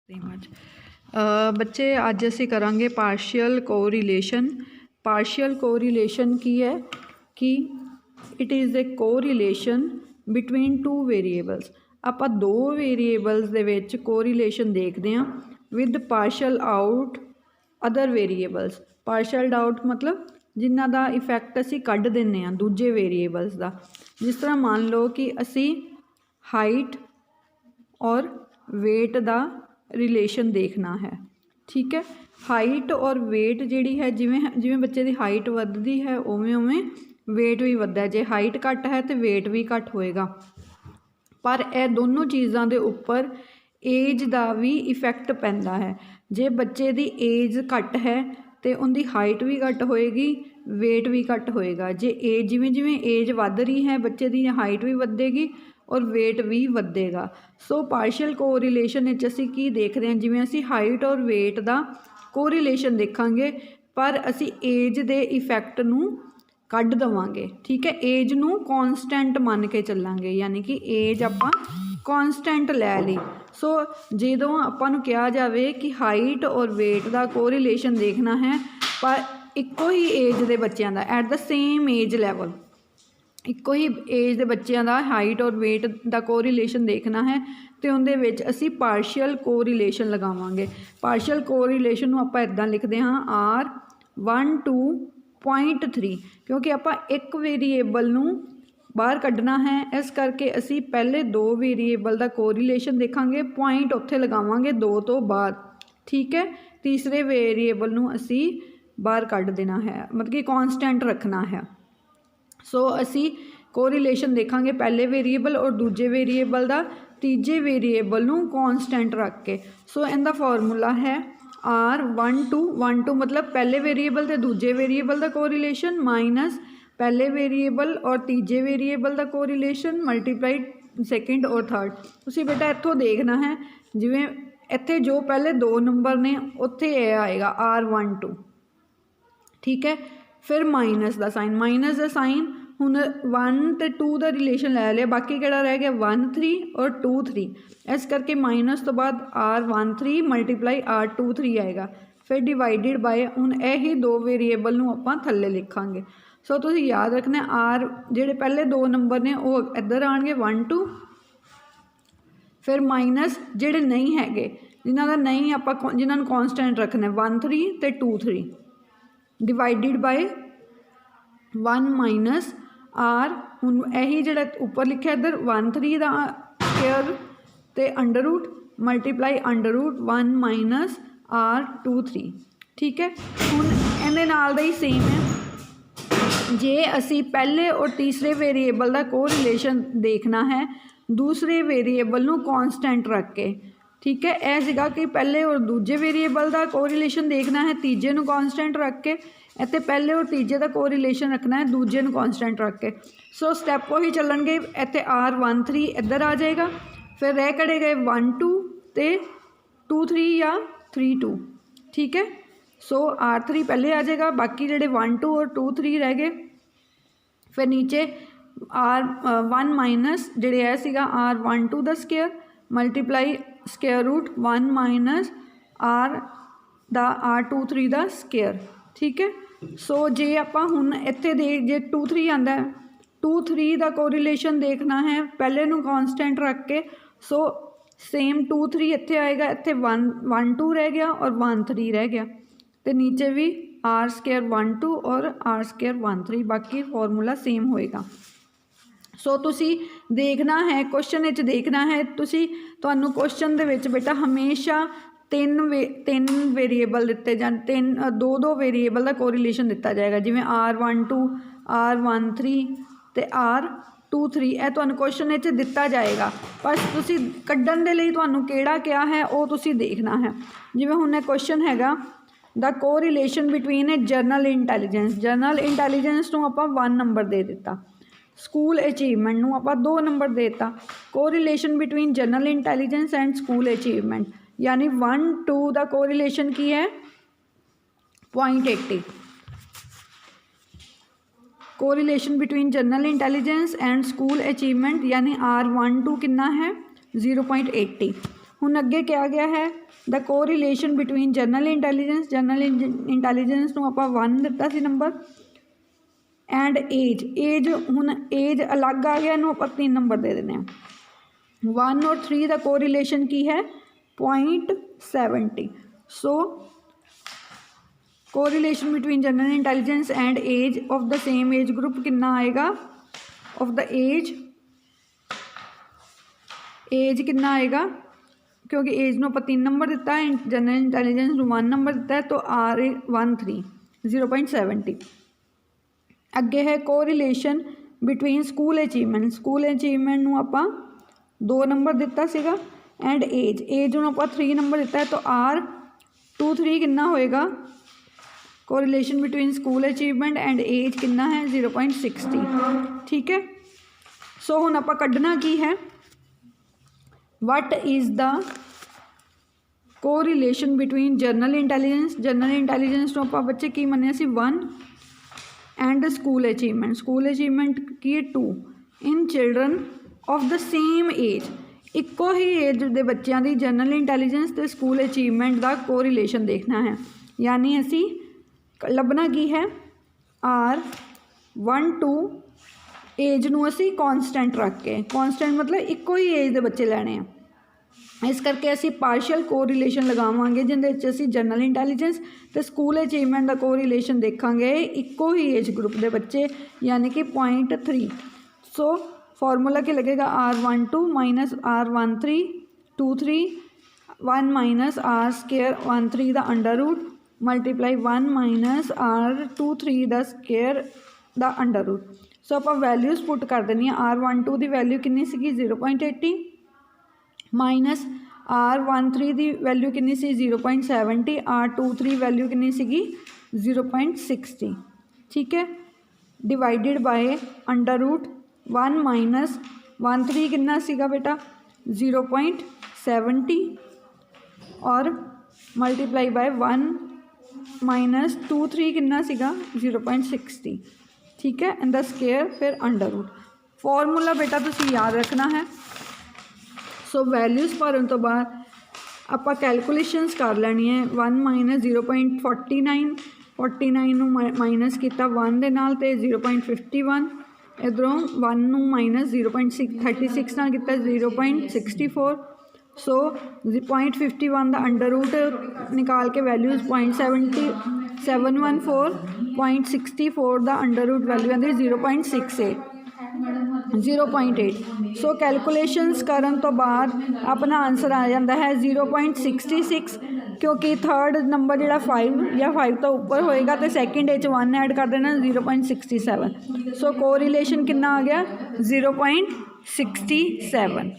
Very much बच्चे अज असी करांगे पार्शियल कोरिलेशन। पार्शियल कोरिलेशन की है कि it is a correlation between two variables. आप दो वेरीएबल्स दे विच कोरिलेशन देखते हैं with partial out other variables. Partial out मतलब जिन्हां दा इफैक्ट असी कढ़ दिंदे हां दूजे वेरीएबल्स का। जिस तरह मान लो कि असी हाइट और वेट का रिलेशन देखना है, ठीक है। हाइट और वेट जिहड़ी है जिवें जिवें बच्चे की हाइट वधदी है उवें उवें वेट भी वधदा है। जे हाइट घट है तो वेट भी घट होएगा। पर यह दोनों चीज़ों के उपर एज का भी इफैक्ट पैंदा है। जे बच्चे की एज घट है तो उनकी हाइट भी घट होएगी, वेट भी घट होएगा। जे एज जिवें जिवें एज वध रही है बच्चे की हाइट भी वधेगी और वेट भी वधेगा। सो पार्शियल कोरिलेशन असी की देखते हैं, जिवें असी हाइट और वेट का कोरिलेशन देखांगे पर असी एज के इफैक्ट नूं कढ़ देवांगे, ठीक है। एज नूं कॉन्सटेंट मान के चलांगे, यानी कि एज आपां कॉन्सटेंट लै ली। सो जदों आपां नूं कहा जाए कि हाइट और वेट का कोरिलेशन देखना है पर इक्को ही एज के बच्चों का at the same age level, इक्को ही एज के बच्चों का हाइट और वेट का कोरिलेशन देखना है तो उनदे विच असी पार्शियल कोरिलेशन लगावांगे। पार्शियल कोरिलेशन नूं आपां इदां लिखते हाँ R1:2.3, क्योंकि आपां एक वेरीएबल नूं बाहर कढ़ना है इस करके असी पहले दो वेरीएबल का कोरिलेशन देखांगे, पॉइंट उत्थे लगावांगे दो तो बाद, ठीक है। तीसरे वेरीएबल नूं असी बाहर कढ़ देना है, मतलब कि कॉन्सटेंट रखना है। सो असी कोरिलेशन देखांगे पहले वेरीएबल और दूजे वेरीएबल का, तीजे वेरीएबल नूं कॉन्सटेंट रख के। सो इनका फॉर्मूला है R1:2 मतलब पहले वेरीएबल तो दूजे वेरीएबल का कोरिलेशन माइनस पहले वेरीएबल और तीजे वेरीएबल का कोरिलेशन मल्टीप्लाइड सैकेंड और थर्ड। तुसीं बेटा इत्थों देखना है जिवें इत्थे जो पहले दो नंबर ने उत्थे यह आएगा R12, ठीक है। फिर माइनस का साइन, माइनस का साइन हुण 1 तो 2 का रिलेशन लै लिया, बाकी किहड़ा रह गया 1 3 और 2 3। इस करके माइनस तो बाद R13 मल्टीप्लाई R23 आएगा, फिर डिवाइडिड बाय हुण यही दो वेरीएबल नूं आपां थल्ले लिखांगे। सो तुसीं याद रखना आर जिहड़े पहले दो नंबर ने वो इधर आएंगे 1 2, फिर माइनस जिहड़े नहीं हैगे जिन्हां दा नहीं आपां जिन्हां नूं कॉन्सटेंट रखना 1 3 ते 2 3 डिवाइडिड बाय 1 माइनस आर। हुण यही जिहड़ा उपर लिखा इधर 1 3 का स्केयर ते under root multiply under root 1 minus R23, ठीक है। हुण इहदे नाल दा ही सेम है, जे असी पहले और तीसरे वेरीएबल का कोरिलेशन देखना है दूसरे वेरीएबल नूं कॉन्सटेंट रख के, ठीक है। यह सीगा कि पहले और दूजे वेरीएबल का कोरिलेशन देखना है तीजे नूं कॉन्सटेंट रख के, इत्थे पहले और तीजे का कोरिलेशन रखना है दूजे नूं कॉन्सटेंट रख के। सो स्टैप वही चलणगे, इत्थे R13 इधर आ जाएगा, फिर रह कड़े गए 1 2 ते 2 3 या 3 2, ठीक है। सो R3 पहले आ जाएगा, बाकी जेडे 1 2 और 2 3 रह गए। फिर नीचे R1 माइनस जेडे है सीगा R12 का square multiply square root 1 minus R23 का स्केयर, ठीक है। सो जे आपां हुण इत्थे दे जे 2 3 आंदा है 2 3 का कोरिलेशन देखना है पहले नूं कॉन्सटेंट रख के। सो सेम 2 3 इत्थे आएगा, इत्थे 1 2 रह गया और 1 3 रह गया, तो नीचे भी R² 1 2 और R² 1 3, बाकी फॉर्मूला सेम होएगा। सो तुसी देखना है क्वेश्चन विच देखना है तुसी तुहानू क्वेश्चन दे विच बेटा हमेशा तीन वेरीएबल दिते जान, दो दो वेरीएबल का कोरिलेशन दिता जाएगा, जिवें R12 R13 ते R23 यह तुहानू क्वेश्चन विच दिता जाएगा। बस तुसी कड्ढण दे लई तुहानू किहड़ा क्या है वो तुसी देखना है। जिवें हुण क्वेश्चन हैगा the correlation between A general intelligence, general intelligence नूं आपां 1 नंबर दे दिता, स्कूल अचीवमेंट नूं आपां 2 नंबर देता। Correlation between general intelligence and school achievement यानी 1 2 का कोरिलेशन की है 0.80। Correlation between general intelligence and school achievement यानी R12 कितना है 0.80। हुण अगे क्या गया है the correlation between general intelligence नूं आपां 1 दिता सी नंबर एंड एज हुण एज अलग आ गया, इनूं आपां 3 नंबर दे देने 1 और 3 का कोरिलेशन की है 0.70। So correlation between general intelligence and age of the same age group कितना आएगा, ऑफ द एज कितना आएगा, क्योंकि एज नूं आपां 3 नंबर दिता है, जनरल इंटैलीजेंस नूं 1 नंबर दिता है, तो आर 13 0.70। अगे है कोरिलेशन बिटवीन स्कूल अचीवमेंट नूं आपां 2 नंबर दिता सीगा एंड एज नूं आपां 3 नंबर दिता है, तो आर 23 कितना होएगा, correlation between school achievement and age कितना है 0.60। ठीक है। सो हुण आपां कड्ढना की है, what is the correlation between general intelligence नूं आपां बच्चे की मन्निया सी 1 एंड स्कूल अचीवमेंट की 2 in children of the same age, इक्को ही एज के बच्चों की जनरल इंटैलीजेंस तो स्कूल अचीवमेंट का कोरिलेशन देखना है। यानी असी लभना की है R12 एज नूं असी कॉन्सटेंट रख के, कॉन्सटेंट मतलब इक्को ही एज के बच्चे लैने हैं, इस करके असी पार्शियल कोरिलेशन लगावांगे जिंदे असी जनरल इंटैलीजेंस तो स्कूल अचीवमेंट का कोरिलेशन देखांगे इक्को ही एज ग्रुप के बच्चे यानी कि 0.3। सो फॉर्मूला क्या लगेगा, R12 minus R13 23 1 minus R square 13 का under root multiply 1 minus R23 का स्केयर का अंडर रूट। सो आप वैल्यूज़ पुट कर देनी है, R12 की वैल्यू कितनी सी 0.80 माइनस R13 की वैल्यू कितनी सी 0.70, R23 वैल्यू कितनी सी 0.60। ठीक है, divided by under root 1 minus 13 कितना सीगा बेटा 0.70 और मल्टीप्लाई बाय 1 माइनस 23 कितना सीगा 0.60। ठीक है, एंड द स्केयर फिर अंडर रूट। फॉर्मूला बेटा तुसीं याद रखना है। सो वैल्यूज़ भरन तो बाद आपां कैलकुलेशनस कर लैनी है। 1 माइनस 0.49 नूं माइनस किया 1 दे नाल ते 0.51, इधरों 1 नूं माइनस 0.36 नाल किया 0.64। सो 0.51 का अंडर रूट निकाल के वैल्यूज़ 0.714 0.64 का अंडर रूट वैल्यू आती 0.8। सो कैलकुलेशनस करन तो बाद अपना आंसर आ जाता है 0.66, क्योंकि थर्ड नंबर जो 5 या 5 तो ऊपर होएगा तो सैकेंड 1 ऐड कर देना 0.67। सो कोरिलेशन कितना आ गया 0.67।